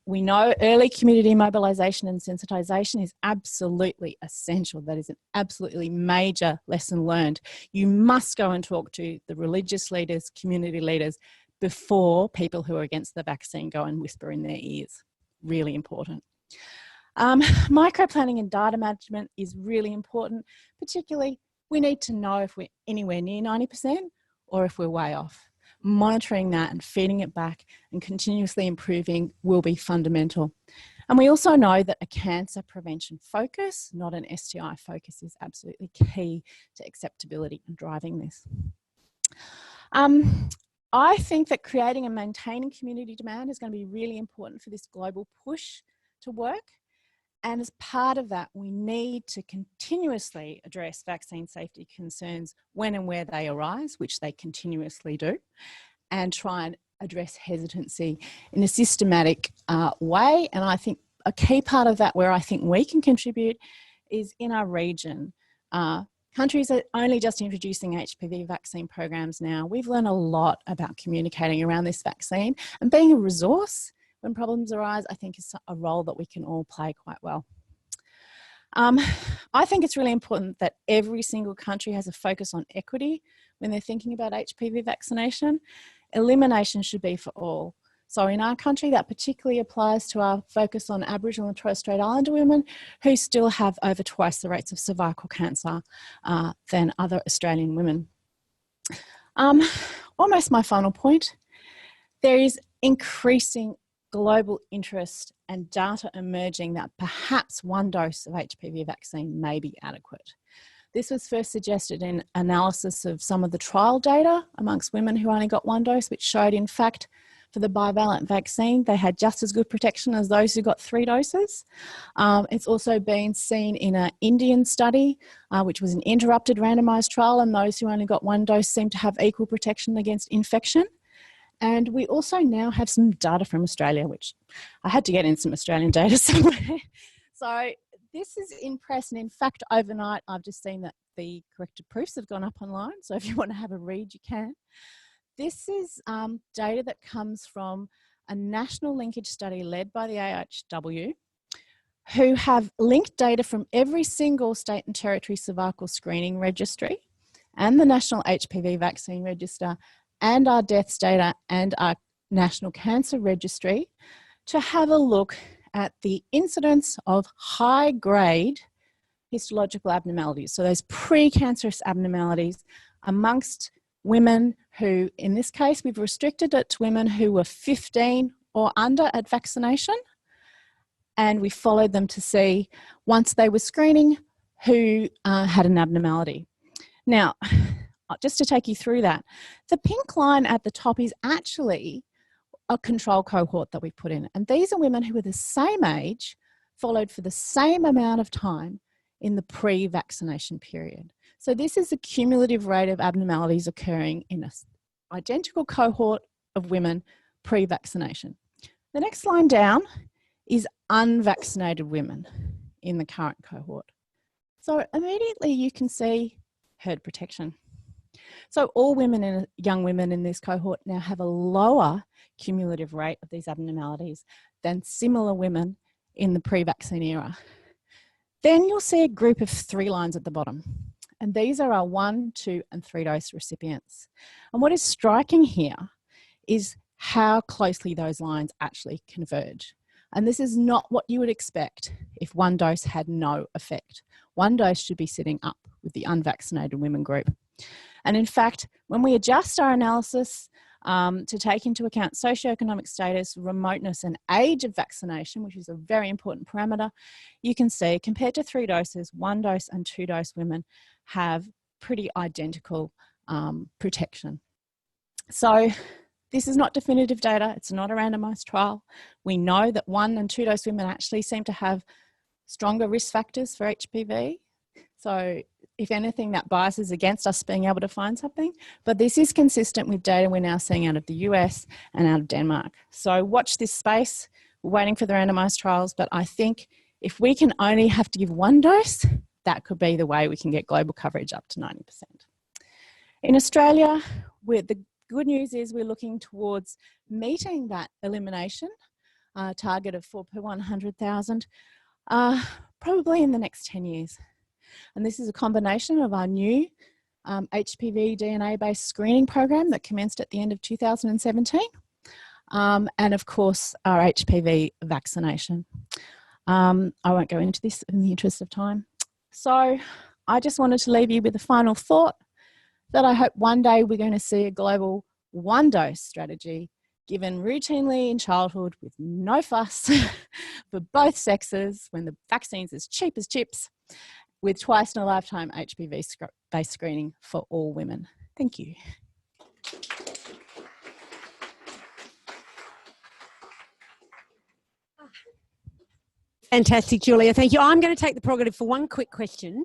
We know early community mobilisation and sensitisation is absolutely essential. That is an absolutely major lesson learned. You must go and talk to the religious leaders, community leaders, before people who are against the vaccine go and whisper in their ears. Really important. Micro-planning and data management is really important. Particularly, we need to know if we're anywhere near 90% or if we're way off. Monitoring that and feeding it back and continuously improving will be fundamental. And we also know that a cancer prevention focus, not an STI focus, is absolutely key to acceptability and driving this. I think that creating and maintaining community demand is going to be really important for this global push to work. And as part of that, we need to continuously address vaccine safety concerns when and where they arise, which they continuously do, and try and address hesitancy in a systematic way. And I think a key part of that where I think we can contribute is in our region. Countries are only just introducing HPV vaccine programs now. We've learned a lot about communicating around this vaccine, and being a resource when problems arise, I think is a role that we can all play quite well. I think it's really important that every single country has a focus on equity when they're thinking about HPV vaccination. Elimination should be for all. So in our country, that particularly applies to our focus on Aboriginal and Torres Strait Islander women who still have over twice the rates of cervical cancer than other Australian women. Almost my final point, there is increasing global interest and data emerging that perhaps one dose of HPV vaccine may be adequate. This was first suggested in analysis of some of the trial data amongst women who only got one dose, which showed, in fact, for the bivalent vaccine, they had just as good protection as those who got 3 doses. It's also been seen in an Indian study, which was an interrupted randomized trial, and those who only got 1 dose seemed to have equal protection against infection. And we also now have some data from Australia, which I had to get in some Australian data somewhere. So this is in press, and in fact, overnight, I've just seen that the corrected proofs have gone up online. So if you want to have a read, you can. This is data that comes from a national linkage study led by the AHW, who have linked data from every single state and territory cervical screening registry and the National HPV Vaccine Register and our deaths data and our National Cancer Registry to have a look at the incidence of high-grade histological abnormalities, so those precancerous abnormalities amongst women who, in this case, we've restricted it to women who were 15 or under at vaccination, and we followed them to see, once they were screening, who had an abnormality. Now, just to take you through that, the pink line at the top is actually a control cohort that we put in, and these are women who are the same age, followed for the same amount of time in the pre-vaccination period. So this is a cumulative rate of abnormalities occurring in an identical cohort of women pre-vaccination. The next line down is unvaccinated women in the current cohort. So immediately you can see herd protection. So all women, young women in this cohort now have a lower cumulative rate of these abnormalities than similar women in the pre-vaccine era. Then you'll see a group of 3 lines at the bottom. And these are our 1, 2, and 3 dose recipients. And what is striking here is how closely those lines actually converge. And this is not what you would expect if 1 dose had no effect. 1 dose should be sitting up with the unvaccinated women group. And in fact, when we adjust our analysis to take into account socioeconomic status, remoteness, and age of vaccination, which is a very important parameter, you can see compared to 3 doses, 1 dose and 2 dose women have pretty identical protection. So this is not definitive data. It's not a randomized trial. We know that 1 and 2 dose women actually seem to have stronger risk factors for HPV. So if anything, that biases against us being able to find something. But this is consistent with data we're now seeing out of the US and out of Denmark. So watch this space. We're waiting for the randomized trials. But I think if we can only have to give 1 dose, that could be the way we can get global coverage up to 90%. In Australia, the good news is we're looking towards meeting that elimination target of 4 per 100,000 probably in the next 10 years. And this is a combination of our new HPV DNA-based screening program that commenced at the end of 2017, and of course our HPV vaccination. I won't go into this in the interest of time. So I just wanted to leave you with a final thought that I hope one day we're going to see a global 1-dose strategy given routinely in childhood with no fuss for both sexes when the vaccine's as cheap as chips, with twice in a lifetime HPV-based screening for all women. Thank you. Fantastic, Julia. Thank you. I'm going to take the prerogative for one quick question,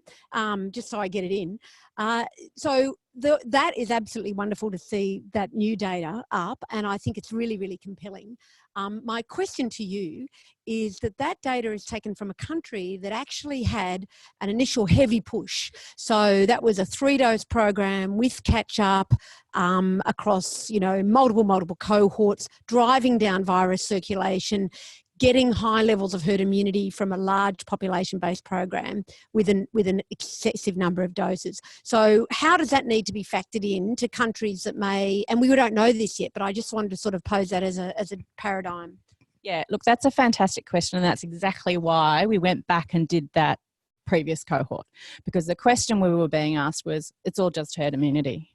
just so I get it in. That is absolutely wonderful to see that new data up, and I think it's really, really compelling. My question to you is that data is taken from a country that actually had an initial heavy push. So that was a 3-dose program with catch-up across, multiple cohorts, driving down virus circulation, getting high levels of herd immunity from a large population-based program with an excessive number of doses. So how does that need to be factored in to countries that may, and we don't know this yet, but I just wanted to sort of pose that as a paradigm. Yeah, look, that's a fantastic question, and that's exactly why we went back and did that previous cohort, because the question we were being asked was, it's all just herd immunity.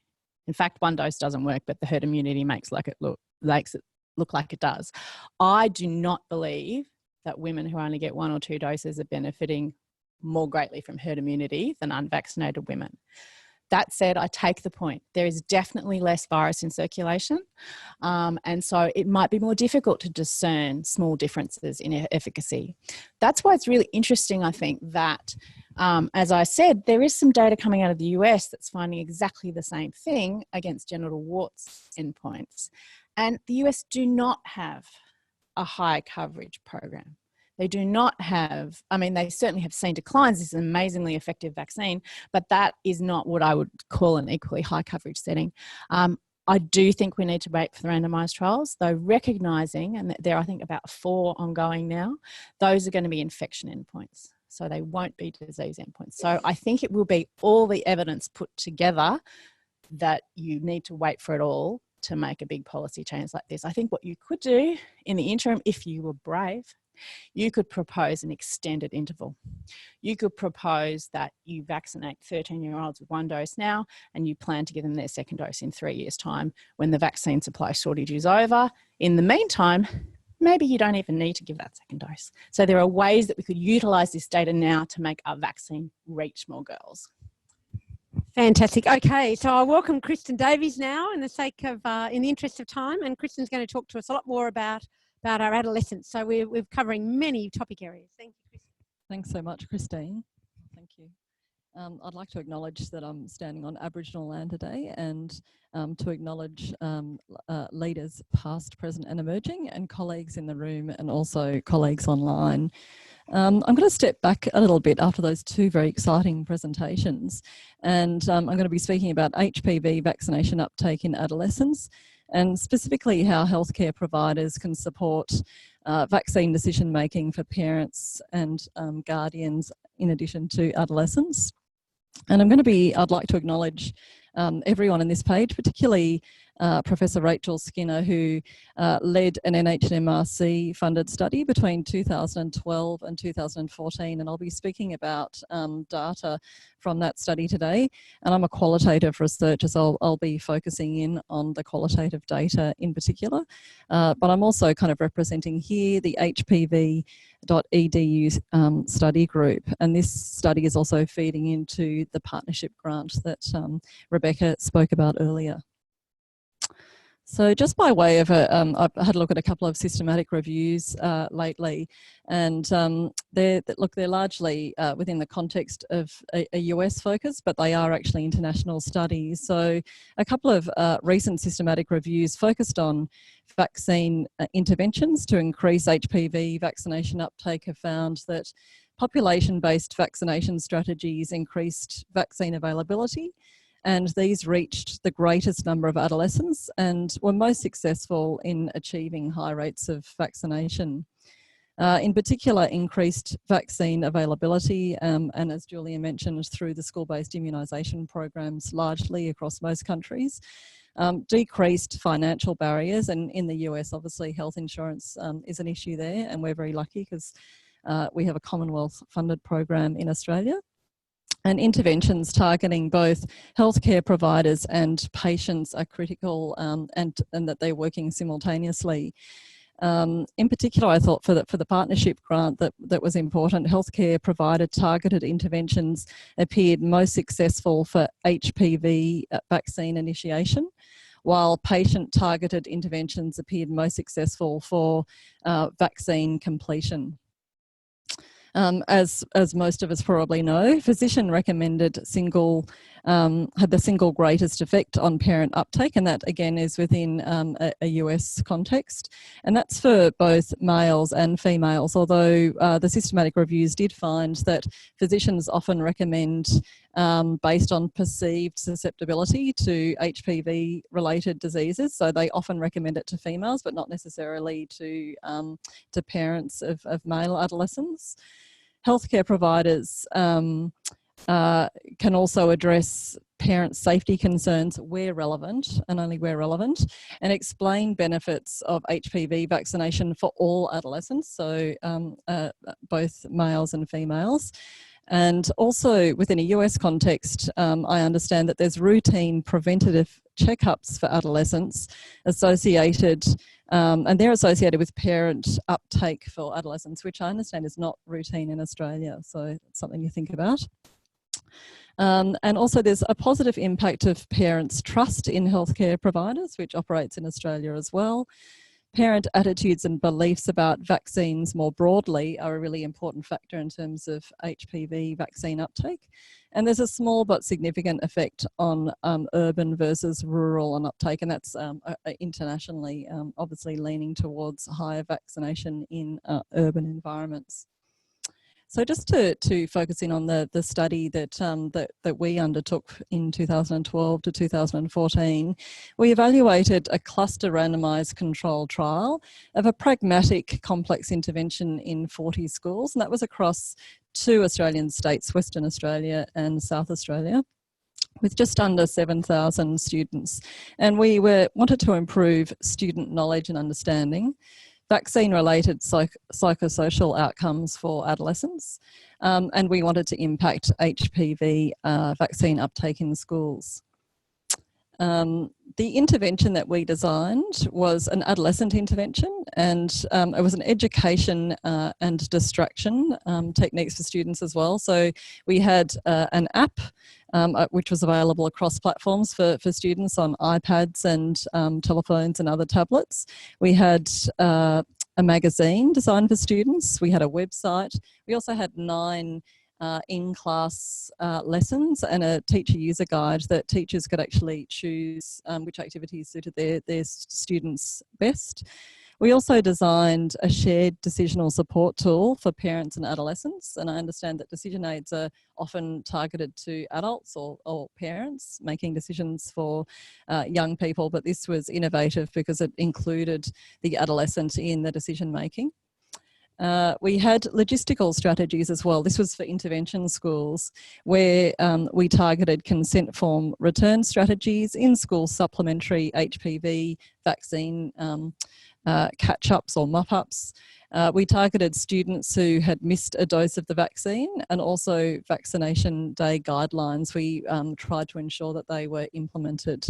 In fact, 1 dose doesn't work, but the herd immunity makes it look like it does. I do not believe that women who only get 1 or 2 doses are benefiting more greatly from herd immunity than unvaccinated women. That said, I take the point. There is definitely less virus in circulation, and so it might be more difficult to discern small differences in efficacy. That's why it's really interesting, I think, that, as I said, there is some data coming out of the US that's finding exactly the same thing against genital warts endpoints. And the US do not have a high coverage program. They do not have, I mean, they certainly have seen declines. It's an amazingly effective vaccine, but that is not what I would call an equally high coverage setting. I do think we need to wait for the randomised trials, though recognising, and there are I think about 4 ongoing now, those are going to be infection endpoints. So they won't be disease endpoints. So I think it will be all the evidence put together that you need to wait for it all to make a big policy change like this. I think what you could do in the interim, if you were brave, you could propose an extended interval. You could propose that you vaccinate 13-year-olds with 1 dose now, and you plan to give them their 2nd dose in 3 years' time when the vaccine supply shortage is over. In the meantime, maybe you don't even need to give that 2nd dose. So there are ways that we could utilise this data now to make our vaccine reach more girls. Fantastic. Okay, so I welcome Kristen Davies now in the interest of time, and Kristen's going to talk to us a lot more about our adolescents. So we're covering many topic areas. Thank you, Kristen. Thanks so much, Christine. Thank you. I'd like to acknowledge that I'm standing on Aboriginal land today, and to acknowledge leaders past, present and emerging, and colleagues in the room and also colleagues online. I'm going to step back a little bit after those 2 very exciting presentations, and I'm going to be speaking about HPV vaccination uptake in adolescents, and specifically how healthcare providers can support vaccine decision making for parents and guardians in addition to adolescents. And I'd like to acknowledge everyone on this page, particularly Professor Rachel Skinner, who led an NHMRC funded study between 2012 and 2014, and I'll be speaking about data from that study today. And I'm a qualitative researcher, so I'll be focusing in on the qualitative data in particular, but I'm also kind of representing here the HPV.edu study group, and this study is also feeding into the partnership grant that Rebecca spoke about earlier. So just by way of I've had a look at a couple of systematic reviews lately, and they're largely within the context of a US focus, but they are actually international studies. So a couple of recent systematic reviews focused on vaccine interventions to increase HPV vaccination uptake have found that population-based vaccination strategies increased vaccine availability, and these reached the greatest number of adolescents and were most successful in achieving high rates of vaccination. In particular, increased vaccine availability, and as Julia mentioned, through the school-based immunisation programs largely across most countries, decreased financial barriers, and in the US, obviously, health insurance is an issue there, and we're very lucky because we have a Commonwealth-funded program in Australia. And interventions targeting both healthcare providers and patients are critical, and that they're working simultaneously. In particular, I thought for the partnership grant that was important, healthcare provider targeted interventions appeared most successful for HPV vaccine initiation, while patient targeted interventions appeared most successful for vaccine completion. As most of us probably know, physician recommended had the single greatest effect on parent uptake, and that again is within a US context, and that's for both males and females, although the systematic reviews did find that physicians often recommend based on perceived susceptibility to HPV related diseases, so they often recommend it to females but not necessarily to parents of male adolescents. Healthcare providers can also address parent safety concerns where relevant, and only where relevant, and explain benefits of HPV vaccination for all adolescents, so both males and females. And also within a US context, I understand that there's routine preventative checkups for adolescents associated, and they're associated with parent uptake for adolescents, which I understand is not routine in Australia. So it's something you think about. And also there's a positive impact of parents' trust in healthcare providers, which operates in Australia as well. Parent attitudes and beliefs about vaccines more broadly are a really important factor in terms of HPV vaccine uptake. And there's a small but significant effect on urban versus rural on uptake, and that's internationally obviously leaning towards higher vaccination in urban environments. So just to focus in on the study that we undertook in 2012 to 2014, we evaluated a cluster randomised control trial of a pragmatic complex intervention in 40 schools, and that was across 2 Australian states, Western Australia and South Australia, with just under 7,000 students. And we wanted to improve student knowledge and understanding, vaccine-related psychosocial outcomes for adolescents, and we wanted to impact HPV vaccine uptake in schools. The intervention that we designed was an adolescent intervention, and it was an education and distraction techniques for students as well. So we had an app which was available across platforms for students on iPads and telephones and other tablets. We had a magazine designed for students. We had a website. We also had 9 in-class lessons and a teacher user guide that teachers could actually choose which activities suited their students best. We also designed a shared decisional support tool for parents and adolescents, and I understand that decision aids are often targeted to adults or parents making decisions for young people, but this was innovative because it included the adolescent in the decision making. We had logistical strategies as well. This was for intervention schools where we targeted consent form return strategies, in-school supplementary HPV vaccine catch-ups or mop-ups. We targeted students who had missed a dose of the vaccine, and also vaccination day guidelines. We tried to ensure that they were implemented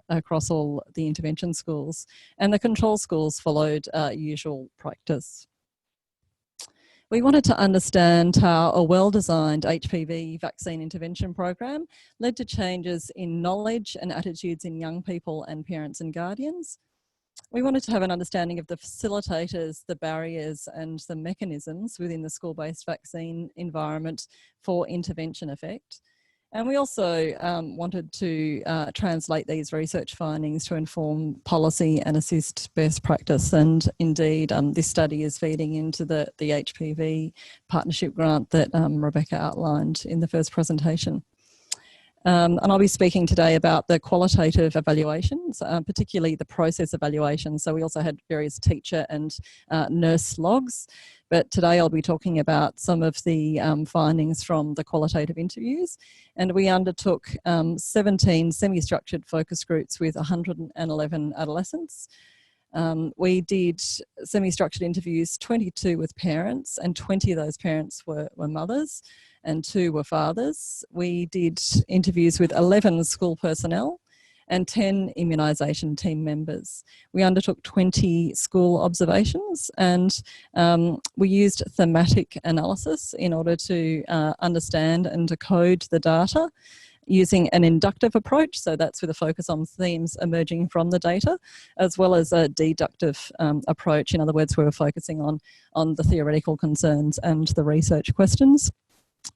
across all the intervention schools, and the control schools followed usual practice. We wanted to understand how a well-designed HPV vaccine intervention program led to changes in knowledge and attitudes in young people and parents and guardians. We wanted to have an understanding of the facilitators, the barriers and the mechanisms within the school-based vaccine environment for intervention effect. And we also wanted to translate these research findings to inform policy and assist best practice. And indeed, this study is feeding into the HPV partnership grant that Rebecca outlined in the first presentation. And I'll be speaking today about the qualitative evaluations, particularly the process evaluations. So we also had various teacher and nurse logs, but today I'll be talking about some of the findings from the qualitative interviews. And we undertook 17 semi-structured focus groups with 111 adolescents. We did semi-structured interviews, 22 with parents, and 20 of those parents were mothers and 2 were fathers. We did interviews with 11 school personnel and 10 immunisation team members. We undertook 20 school observations, and we used thematic analysis in order to understand and decode the data using an inductive approach, so that's with a focus on themes emerging from the data, as well as a deductive approach. In other words, we were focusing on the theoretical concerns and the research questions.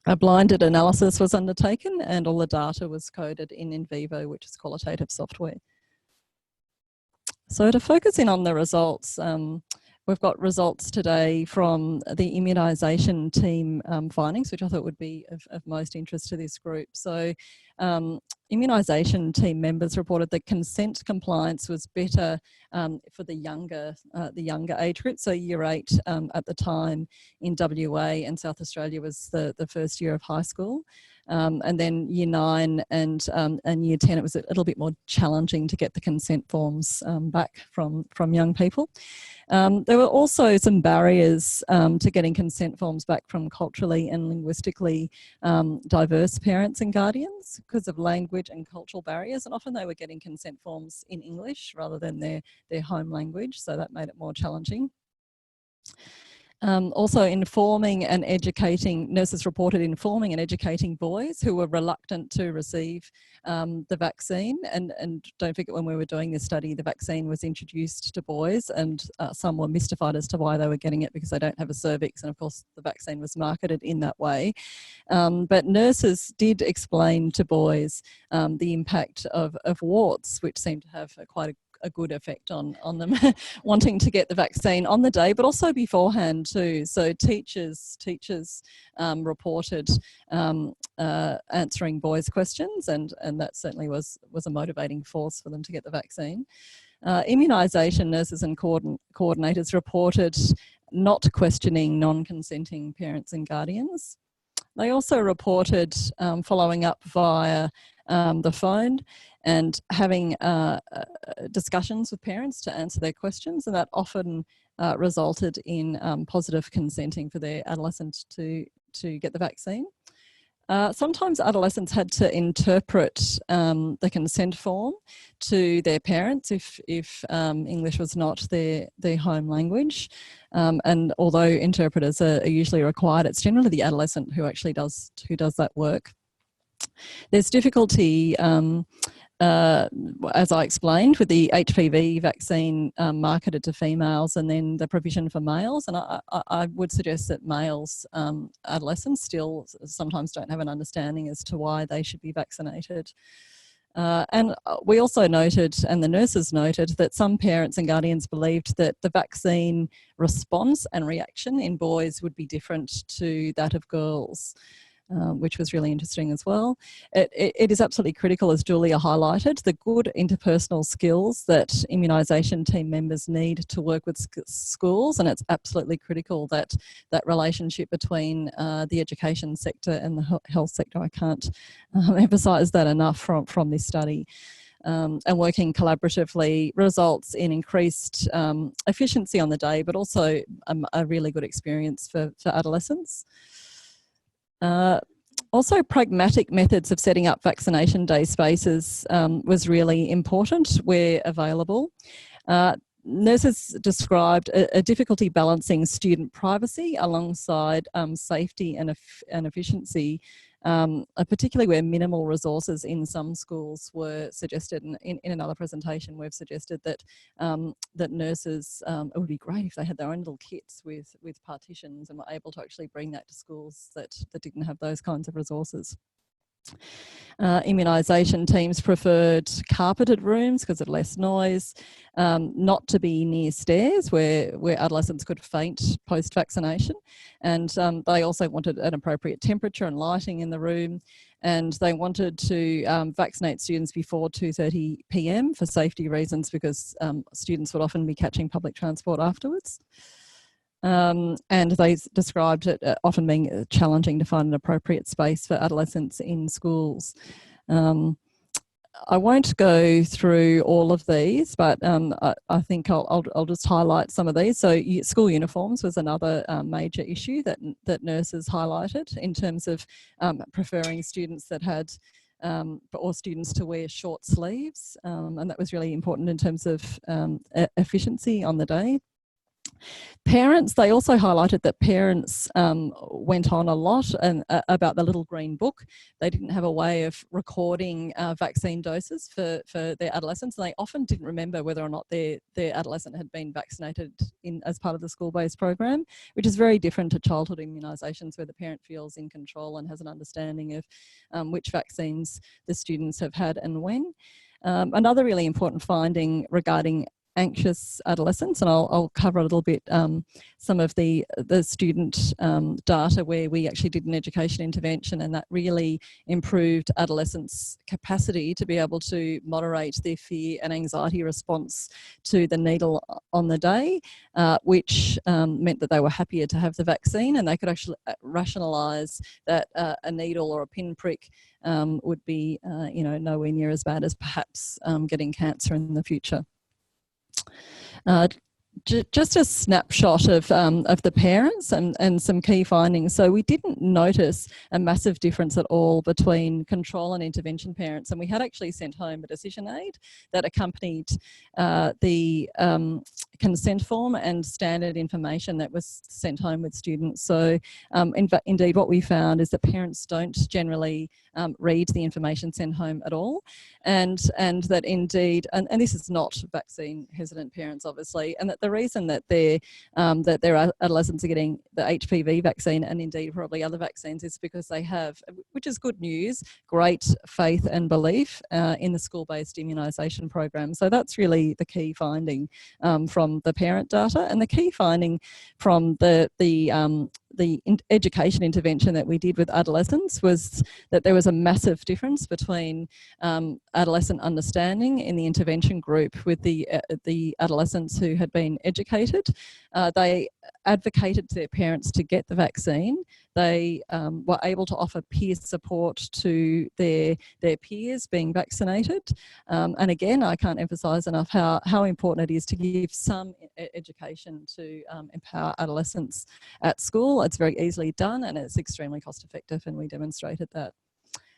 A blinded analysis was undertaken and all the data was coded in vivo, which is qualitative software. So to focus in on the results, we've got results today from the immunisation team findings, which I thought would be of most interest to this group. So immunisation team members reported that consent compliance was better for the younger age group. So year 8 at the time in WA and South Australia was the first year of high school. And then year 9 and year 10, it was a little bit more challenging to get the consent forms back from young people. There were also some barriers to getting consent forms back from culturally and linguistically diverse parents and guardians because of language and cultural barriers, and often they were getting consent forms in English rather than their home language, so that made it more challenging. Also informing and educating, nurses reported informing and educating boys who were reluctant to receive the vaccine. And don't forget, when we were doing this study, the vaccine was introduced to boys, and some were mystified as to why they were getting it because they don't have a cervix. And of course, the vaccine was marketed in that way. But nurses did explain to boys the impact of warts, which seemed to have quite a good effect on them wanting to get the vaccine on the day, but also beforehand too. So teachers reported answering boys' questions, and that certainly was a motivating force for them to get the vaccine. Immunisation nurses and coordinators reported not questioning non-consenting parents and guardians. They also reported following up via the phone and having discussions with parents to answer their questions, and that often resulted in positive consenting for their adolescent to get the vaccine. Sometimes adolescents had to interpret the consent form to their parents if English was not their home language. And although interpreters are usually required, it's generally the adolescent who actually does that work. There's difficulty, as I explained, with the HPV vaccine marketed to females and then the provision for males. And I would suggest that males, adolescents, still sometimes don't have an understanding as to why they should be vaccinated. And we also noted, and the nurses noted, that some parents and guardians believed that the vaccine response and reaction in boys would be different to that of girls. Which was really interesting as well. It is absolutely critical, as Julia highlighted, the good interpersonal skills that immunisation team members need to work with schools, and it's absolutely critical that that relationship between the education sector and the health sector, I can't emphasise that enough from this study. And working collaboratively results in increased efficiency on the day, but also a really good experience for adolescents. Also, pragmatic methods of setting up vaccination day spaces was really important where available. Nurses described a difficulty balancing student privacy alongside safety and efficiency, particularly where minimal resources in some schools were suggested. And in another presentation, we've suggested that that nurses, it would be great if they had their own little kits with partitions and were able to actually bring that to schools that didn't have those kinds of resources. Immunisation teams preferred carpeted rooms because of less noise, not to be near stairs where adolescents could faint post-vaccination, and they also wanted an appropriate temperature and lighting in the room, and they wanted to vaccinate students before 2:30 p.m. for safety reasons, because students would often be catching public transport afterwards. And they described it often being challenging to find an appropriate space for adolescents in schools. I won't go through all of these, but I think I'll just highlight some of these. So school uniforms was another major issue that nurses highlighted in terms of preferring students that had or students to wear short sleeves, and that was really important in terms of efficiency on the day. Parents, they also highlighted that parents went on a lot about the little green book. They didn't have a way of recording vaccine doses for their adolescents, and they often didn't remember whether or not their adolescent had been vaccinated as part of the school-based program, which is very different to childhood immunisations, where the parent feels in control and has an understanding of which vaccines the students have had and when. Another really important finding regarding anxious adolescents, and I'll cover a little bit some of the student data where we actually did an education intervention, and that really improved adolescents' capacity to be able to moderate their fear and anxiety response to the needle on the day, which meant that they were happier to have the vaccine, and they could actually rationalise that a needle or a pinprick would be, nowhere near as bad as perhaps getting cancer in the future. Just a snapshot of the parents and some key findings. So we didn't notice a massive difference at all between control and intervention parents, and we had actually sent home a decision aid that accompanied the consent form and standard information that was sent home with students. So indeed what we found is that parents don't generally read the information sent home at all, and that indeed, and this is not vaccine hesitant parents obviously, and that the reason that their adolescents are getting the HPV vaccine, and indeed probably other vaccines, is because they have, which is good news, great faith and belief in the school-based immunisation program. So that's really the key finding from the parent data, and the key finding from the education intervention that we did with adolescents was that there was a massive difference between adolescent understanding in the intervention group with the adolescents who had been educated. They advocated to their parents to get the vaccine. They were able to offer peer support to their peers being vaccinated. And again, I can't emphasise enough how important it is to give some education to empower adolescents at school. It's very easily done and it's extremely cost effective, and we demonstrated that.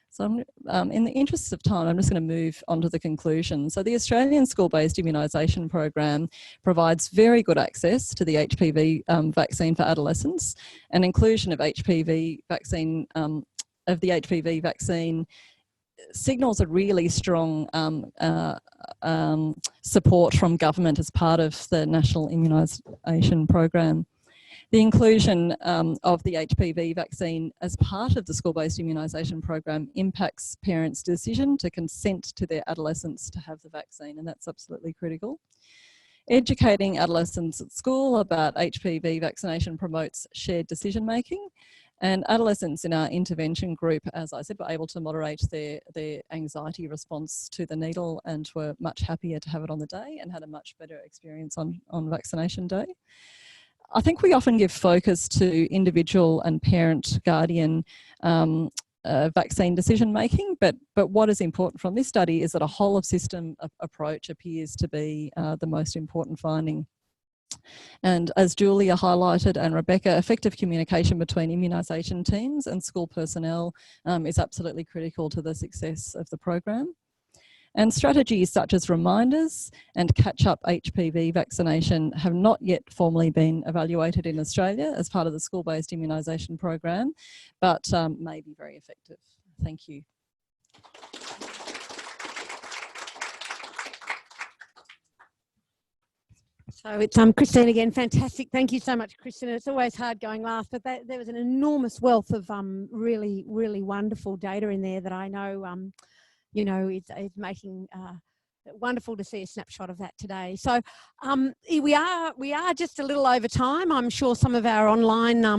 So in the interests of time, I'm just going to move on to the conclusion. So the Australian school-based immunisation program provides very good access to the HPV vaccine for adolescents, and inclusion of HPV vaccine, signals a really strong support from government as part of the national immunisation program. The inclusion of the HPV vaccine as part of the school-based immunisation program impacts parents' decision to consent to their adolescents to have the vaccine, and that's absolutely critical. Educating adolescents at school about HPV vaccination promotes shared decision-making, and adolescents in our intervention group, as I said, were able to moderate their anxiety response to the needle and were much happier to have it on the day and had a much better experience on vaccination day. I think we often give focus to individual and parent guardian vaccine decision making, but what is important from this study is that a whole of system approach appears to be the most important finding. And as Julia highlighted and Rebecca, effective communication between immunisation teams and school personnel is absolutely critical to the success of the program. And strategies such as reminders and catch-up HPV vaccination have not yet formally been evaluated in Australia as part of the school-based immunisation program, but may be very effective. Thank you. So it's Christine again. Fantastic. Thank you so much, Christine. It's always hard going last, but there was an enormous wealth of really, really wonderful data in there that I know it's making wonderful to see a snapshot of that today. So we are just a little over time. I'm sure some of our online